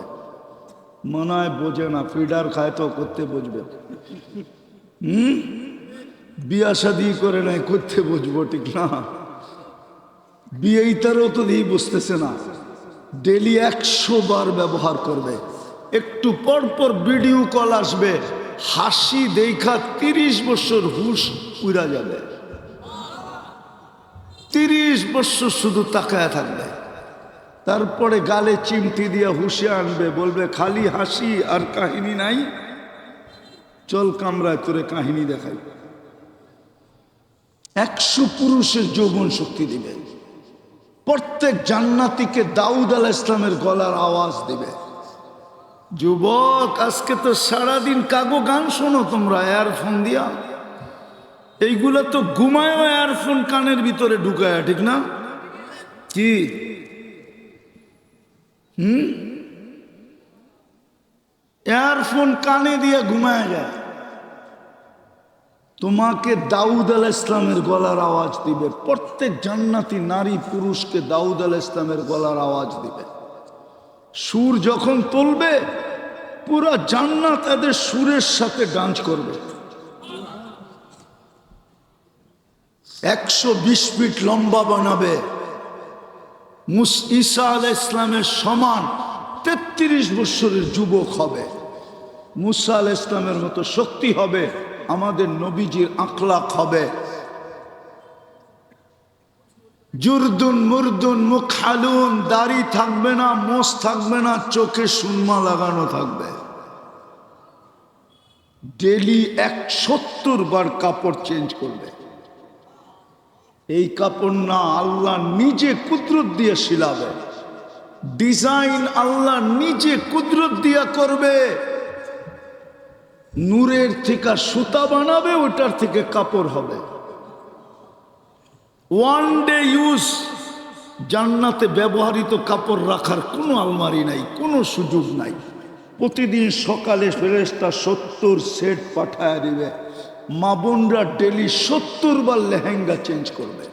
মনে হয় বোঝে না, ফিডার খায় তো করতে বুঝবে। বিয়া শাদি করে নাই, করতে বুঝবো, ঠিক না? বিয়েটারও তো দিয়ে বুঝতেছে না, ডেলি 100 বার ব্যবহার করবে। একটু পর পর ভিডিও কল আসবে, হাসি দেখা 30 বছর হুশ উড়া যাবে। 30 বছর শুধু তাকায় থাকবে, তারপরে গালে চিমটি দিয়ে হুশে আনবে, বলবে খালি হাসি আর কাহিনী নাই, চল কামরায় তোরে কাহিনী দেখাই। 100 পুরুষের যৌবন শক্তি দিবে। প্রত্যেক জান্নাতীকে দাউদ আলাইহিস সালামের গলার আওয়াজ দিবে। যুবক, আজকে তো সারাদিন কাগো গান শোনো তোমরা এয়ারফোন দিয়া, এইগুলো তো ঘুমায় এয়ারফোন কানের ভিতরে ঢুকায়, ঠিক না? কি এয়ারফোন কানে দিয়ে ঘুমায় যায়। তোমাকে দাউদ আলাইহিস সালামের গলার আওয়াজ দিবে। প্রত্যেক জান্নাতি নারী পুরুষকে দাউদ আলাইহিস সালামের গলার আওয়াজ দিবে। সুর যখন তুলবে, পুরা জান্নাত এদের সুরের সাথে ডান্স করবে। 120 ফিট লম্বা বানাবে। ঈসা আলাইহিস সালামের সমান 33 বছরের যুবক হবে। মুসা আলাইহিস সালামের মতো শক্তি হবে। আমাদের নবীজির আখলাক হবে। জুরদুন মুরদুন মুখালুন, দাড়ি থাকবে না, মোষ থাকবে না, চোখে সুরমা লাগানো থাকবে। ডেলি 170 বার কাপড় চেঞ্জ করবে। এই কাপড় না, আল্লাহ নিজে কুদরত দিয়ে শিলাবে। ডিজাইন আল্লাহ নিজে কুদরত দিয়া করবে। নূরের থেকে সুতা বানাবে, ওটার থেকে কাপড় হবে। One day use. জান্নাতে ব্যবহৃত কাপড় রাখার কোনো আলমারি নাই, কোনো সুযোগ নাই। প্রতিদিন সকালে ফেরেশতা 70 সেট পাঠায় দিবে। মা বোনরা ডেলি 70 বার লেহেঙ্গা চেঞ্জ করবে।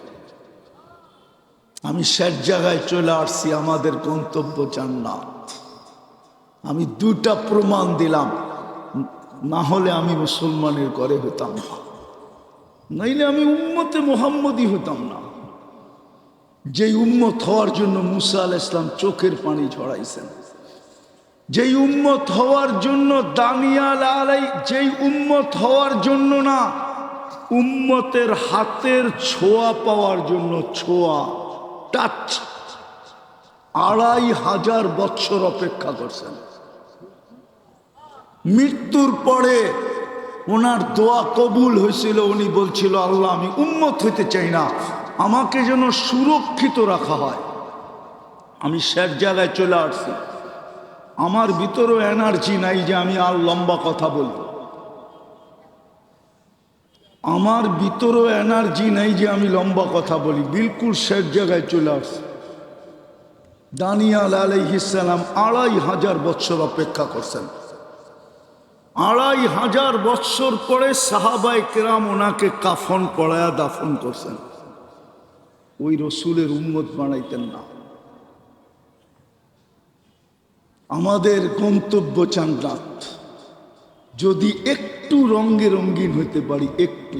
আমি শেষ জায়গায় চলে আসছি, আমাদের গন্তব্য জান্নাত। আমি 2টা প্রমাণ দিলাম, না হলে আমি মুসলমানের ঘরে হতাম না, নাইলে আমি উম্মতে মুহাম্মদী হতাম না। যেই উম্মত হওয়ার জন্য মুসা আলাইহিস সালাম চোখের পানি ঝরাইছেন, যেই উম্মত হওয়ার জন্য দানিয়াল যেই উম্মত হওয়ার জন্য না, উম্মতের হাতের ছোঁয়া পাওয়ার জন্য, ছোঁয়া, টাচ, 2500 বছর অপেক্ষা করছেন। মৃত্যুর পরে ওনার দোয়া কবুল হয়েছিল। উনি বলছিল, আল্লাহ আমি উম্মত হইতে চাই না, আমাকে যেন সুরক্ষিত রাখা হয়। আমি শেষ জায়গায় চলে আসছি। আমার ভিতরেও এনার্জি নাই যে আমি আর লম্বা কথা বলবো। আমার ভিতরেও এনার্জি নাই যে আমি লম্বা কথা বলি। বিলকুল শেষ জায়গায় চলে আসছি। দানিয়াল আলাইহিস সালাম 2500 বছর অপেক্ষা করছেন। 2500 বছর পরে সাহাবায়ে কেরাম ওনাকে কাফন পরায়া দাফন করছেন। ওই রসুলের উম্মত বানাইতেন না। আমাদের গন্তব্য জান্নাত। যদি একটু রঙে রঙিন হইতে পারি, একটু,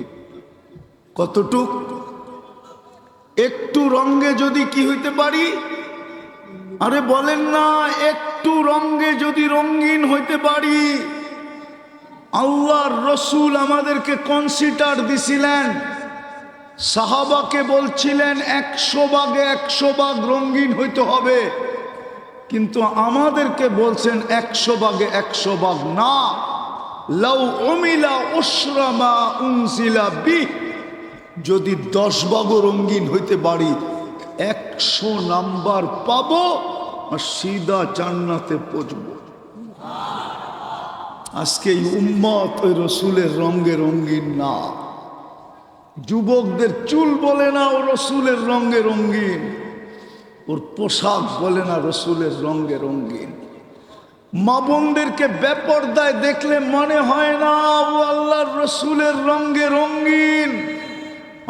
কতটুক, একটু রঙে যদি কি হইতে পারি, আরে বলেন না, একটু রঙে যদি রঙিন হইতে পারি। আল্লাহর রসুল আমাদেরকে কনসিডার দিছিলেন, সাহাবাকে বলছিলেন 100 ভাগে 100 ভাগ রঙিন হইতে হবে, কিন্তু আমাদেরকে বলছেন 100 ভাগে 100 ভাগ না। লাউ উমিলা উশরা মা উনজিলা বি, যদি 10 ভাগও রঙিন হইতে পারি, 100 নাম্বার পাবো আর সিধা জান্নাতে পৌঁছবো। আজকে এই উম্মত ওই রসুলের রঙে রঙিন না। যুবকদের চুল বলে না ও রসুলের রঙে রঙিন, ওর পোশাক বলে না রসুলের রঙে রঙিন। মা বোনদেরকে বেপরদায় দেখলে মনে হয় না ও আল্লাহর রসুলের রঙে রঙিন।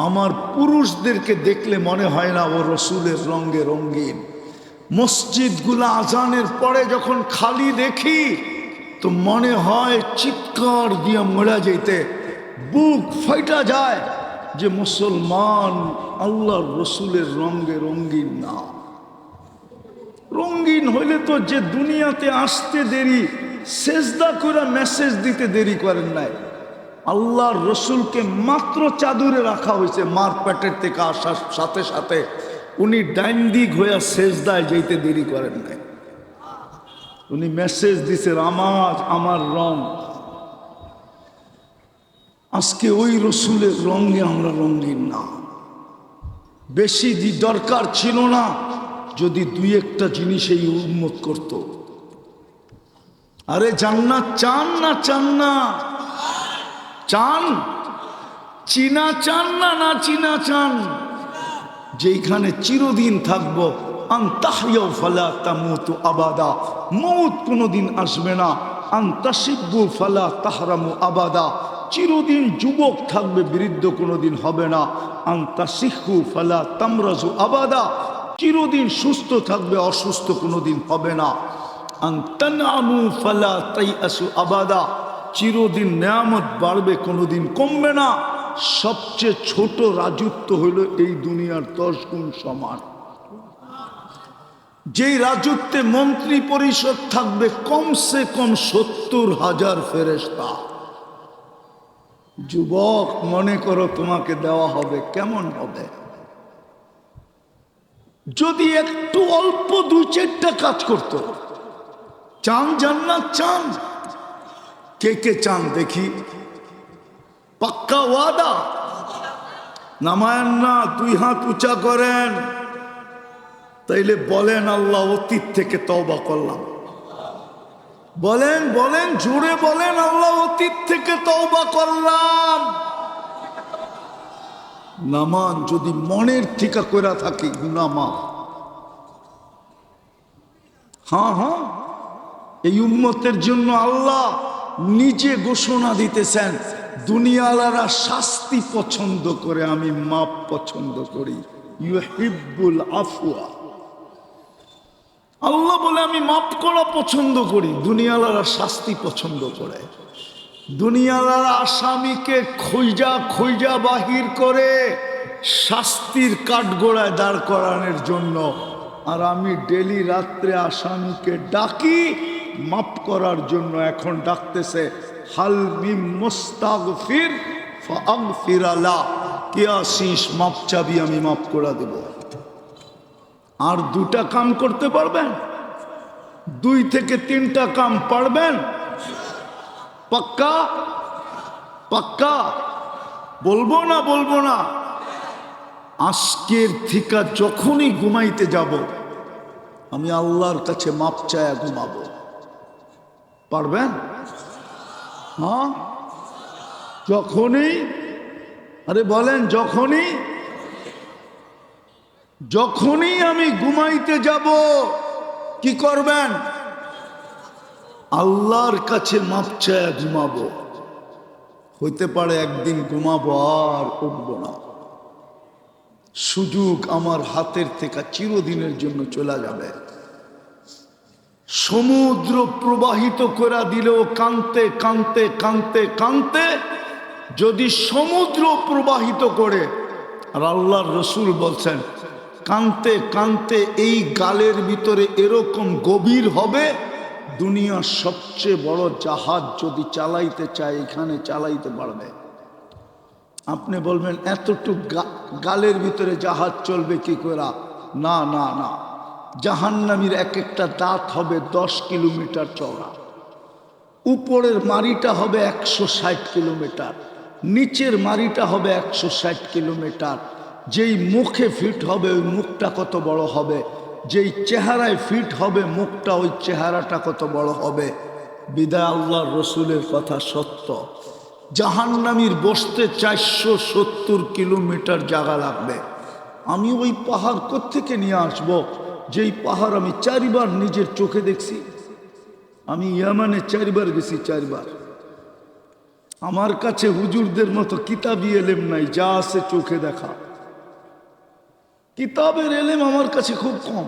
আমার পুরুষদেরকে দেখলে মনে হয় না ও রসুলের রঙে রঙিন। মসজিদগুলো আজানের পরে যখন খালি দেখি তো মনে হয় চিৎকার দিয়ে মরা যেতে, বুক ফাইটা যায়। যে মুসলমান আল্লাহর রসুলের রঙে রঙিন না। রঙিন হইলে তো যে দুনিয়াতে আসতে দেরি, সেজদা করে মেসেজ দিতে দেরি করেন নাই। আল্লাহর রসুলকে মাত্র চাদরে রাখা হয়েছে, মার পেটের থেকে আসার সাথে সাথে উনি ডাইন দিক হইয়া সেজদায় যেতে দেরি করেন নাই। উনি মেসেজ দিছেন আমার রং। আজকে ওই রসুলের রঙে আমরা রঙিন না। বেশি দরকার ছিল না যদি দুই একটা জিনিস এই উন্মত করত। আরে জান্নাত চান না চান না? চান? চীনা চান না না চীনা চান? যেখানে চিরদিন থাকবো, আনতাহইয়াও ফালা তামুতু আবাদা, মউত কোনোদিন আসবে না। আনতাশিব্বু ফালা তাহরামু আবাদা, চিরদিন যুবক থাকবে, বৃদ্ধ কোনোদিন হবে না। আনতাশিহু ফালা তামরাজু আবাদা, চিরদিন সুস্থ থাকবে, অসুস্থ কোনোদিন হবে না। আনতানআমু ফালা তাইআসু আবাদা, চিরদিন নেয়ামত বাড়বে, কোনোদিন কমবে না। সবচেয়ে ছোট রাজত্ব হইল এই দুনিয়ার 10 গুণ সমান। যেই রাজত্বে মন্ত্রী পরিষদ থাকবে কমসে কম 70,000 ফেরেশতা। যুবক মনে করো তোমাকে দেওয়া হবে, কেমন হবে? যদি একটু অল্প 2-4টা কাজ করত। চান জান্নাত চান? কে কে চান দেখি? পাক্কা ওয়াদা? নামায়েন না, 2 হাত উঁচা করেন। তাইলে বলেন আল্লাহ অতীত থেকে তওবা করলাম। বলেন বলেন জোরে বলেন, আল্লাহ অতীত থেকে তওবা করলাম। নামান যদি মনের ঠিকা কইরা থাকি গুনাহ মাফ। হ্যাঁ, এই উম্মতের জন্য আল্লাহ নিজে ঘোষণা দিতেছেন, দুনিয়ালারা শাস্তি পছন্দ করে, আমি মাপ পছন্দ করি। ইউহিব্বুল আফওয়া, আল্লাহ বলে আমি মাপ করা পছন্দ করি, দুনিয়ালারা শাস্তি পছন্দ করে। দুনিয়ালারা আসামিকে খোঁজা খোঁজা বাহির করে শাস্তির কাঠগোড়ায় দাঁড় করানোর জন্য, আর আমি ডেলি রাত্রে আসামিকে ডাকি মাপ করার জন্য। এখন ডাকতেছে হাল মিম মুস্তাগফির ফাগফির লা, কে আসিস মাপ চাবি, আমি মাপ করে দেব। আর 2টা কাম করতে পারবেন? 2 থেকে 3টা কাম পারবেন? পাক্কা? পাক্কা? বলবো না বলবো না? আজকের থেকে যখনই ঘুমাইতে যাব আমি আল্লাহর কাছে মাপ চায়া ঘুমাবো। পারবেন? হ্যাঁ, যখনই, আরে বলেন যখনই আমি ঘুমাইতে যাব কি করবেন? আল্লাহর কাছে মাপ চায়া ঘুমাবো। হইতে পারে একদিন ঘুমাবো আর উঠবো না, সুযোগ আমার হাতের থেকে চিরদিনের জন্য চলে যাবে। সমুদ্র প্রবাহিত করে দিলেও কানতে কানতে কানতে কানতে যদি সমুদ্র প্রবাহিত করে, আর আল্লাহর রসুল বলছেন কানতে কানতে এই গালের ভিতরে এরকম গভীর হবে, দুনিয়ার সবচেয়ে বড় জাহাজ যদি চালাইতে চায় এখানে চালাইতে পারবে। আপনি বলবেন এতটুক গালের ভিতরে জাহাজ চলবে কি করে? না না না, জাহান্নামীর এক একটা দাঁত হবে 10 কিলোমিটার চওড়া, উপরের মারিটা হবে 160 কিলোমিটার, নিচের মারিটা হবে 160 কিলোমিটার। যেই মুখে ফিট হবে ওই মুখটা কত বড় হবে, যেই চেহারায় ফিট হবে মুখটা ওই চেহারাটা কত বড় হবে। বিদায় আল্লাহর রসুলের কথা সত্য। জাহান্নামীর বসতে 470 কিলোমিটার জায়গা লাগবে। আমি ওই পাহাড় কোত্থেকে নিয়ে আসবো, যেই পাহাড় আমি 4 বার নিজের চোখে দেখছি। আমি ইয়ামানে 4 বার গেছি, 4 বার। আমার কাছে হুজুরদের মতো কিতাবি এলেম নাই, যা আছে চোখে দেখা। কিতাবের এলেম আমার কাছে খুব কম।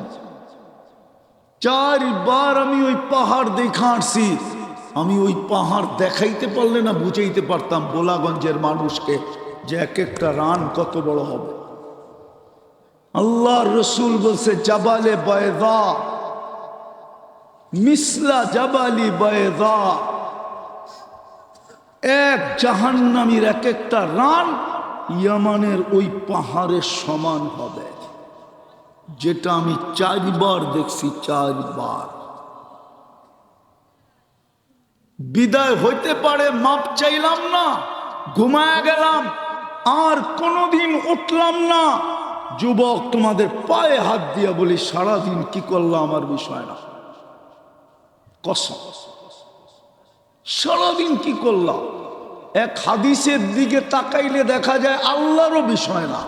4 বার আমি ওই পাহাড় দেখা আসছি। আমি ওই পাহাড় দেখাইতে পারলে না বুঝাইতে পারতাম বোলাগঞ্জের মানুষকে যে এক একটা রান কত বড় হবে। আল্লাহর রসুল বলছে জাবালে বায়দা মিসলা জাবালি বায়দা, এক জাহান্নামীর এক একটা রান ইয়ামানের ওই পাহাড়ের সমান হবে, যেটা আমি 4 বার দেখছি, 4 বার। বিদায় হইতে পারে, মাপ চাইলাম না, ঘুমায় গেলাম, আর কোনোদিন উঠলাম না। যুবক, তোমাদের পায়ে হাত দিয়া বলি, সারাদিন কি করলাম আমার বিষয় না, কসম, সারাদিন কি করলাম। এক হাদিসের দিকে তাকাইলে দেখা যায় আল্লাহরও বিষয় না।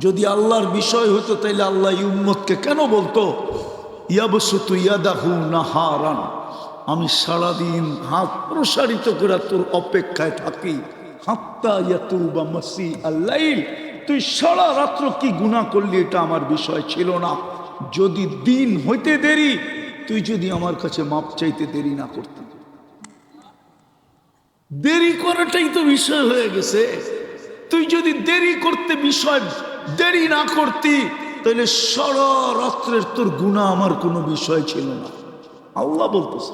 যদি আল্লাহর বিষয় হতো তাইলে আল্লাহ উম্মতকে কেন বলতো ইয়াবসুতু ইয়াদাহু নাহারান, আমি সারাদিন হাত প্রসারিত করে তোর অপেক্ষায় থাকি, হাত্তা ইয়াতুবা মাসি আল্লাইল, তুই সারা রাত্র কি গুনাহ করলি এটা আমার বিষয় ছিল না। যদি দিন হইতে দেরি, তুই যদি আমার কাছে মাপ চাইতে দেরি না করতি, দেরি করাটাই তো বিষয় হয়ে গেছে। তুই যদি দেরি করতে বিষয় দেরি না করতি, তাহলে সারা রাত্রের তোর গুনাহ আমার কোনো বিষয় ছিল না। আল্লাহ বলতেছে,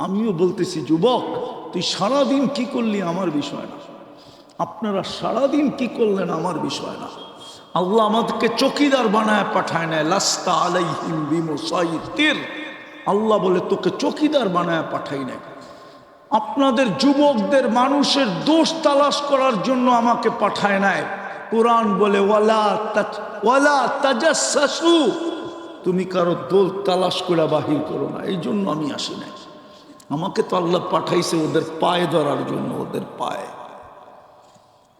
আমিও বলতেছি, যুবক তুই সারাদিন কি করলি আমার বিষয় না, আপনারা সারাদিন কি করলেন আমার বিষয় না। আল্লাহ আমাদেরকে চকিদার বানায় পাঠায় না, লাস্তা আলাইহিম বিমুসাইতির, আল্লাহ বলে তোকে চকিদার বানায় পাঠাই না। আপনাদের যুবকদের মানুষের দোষ তালাশ করার জন্য আমাকে পাঠায় নাই। কোরআন বলে ওয়ালা তাজাসসু, তুমি কারো দোষ তালাশ করে বাহির করো না। এই জন্য আমি আসি নাই। আমাকে তো আল্লাহ পাঠাইছে ওদের পায়ে ধরার জন্য, ওদের পায়ে,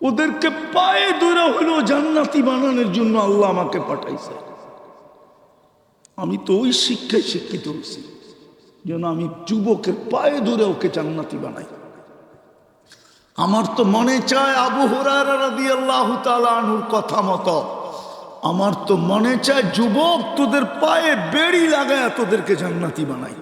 ওদেরকে পায়ে ধরে হলো জান্নাতি বানানোর জন্য আল্লাহ আমাকে পাঠাইছে। আমি তো ওই শিক্ষায় শিক্ষিত হয়েছি যেন আমি যুবকের পায়ে ধরে ওকে জান্নাতি বানাই। আমার তো মনে চায় আবু হুরায়রা রাদিয়াল্লাহু তাআলা আনহুর কথা মতো, আমার তো মনে চায় যুবক তোদের পায়ে বেড়ি লাগায় তোদেরকে জান্নাতি বানাই।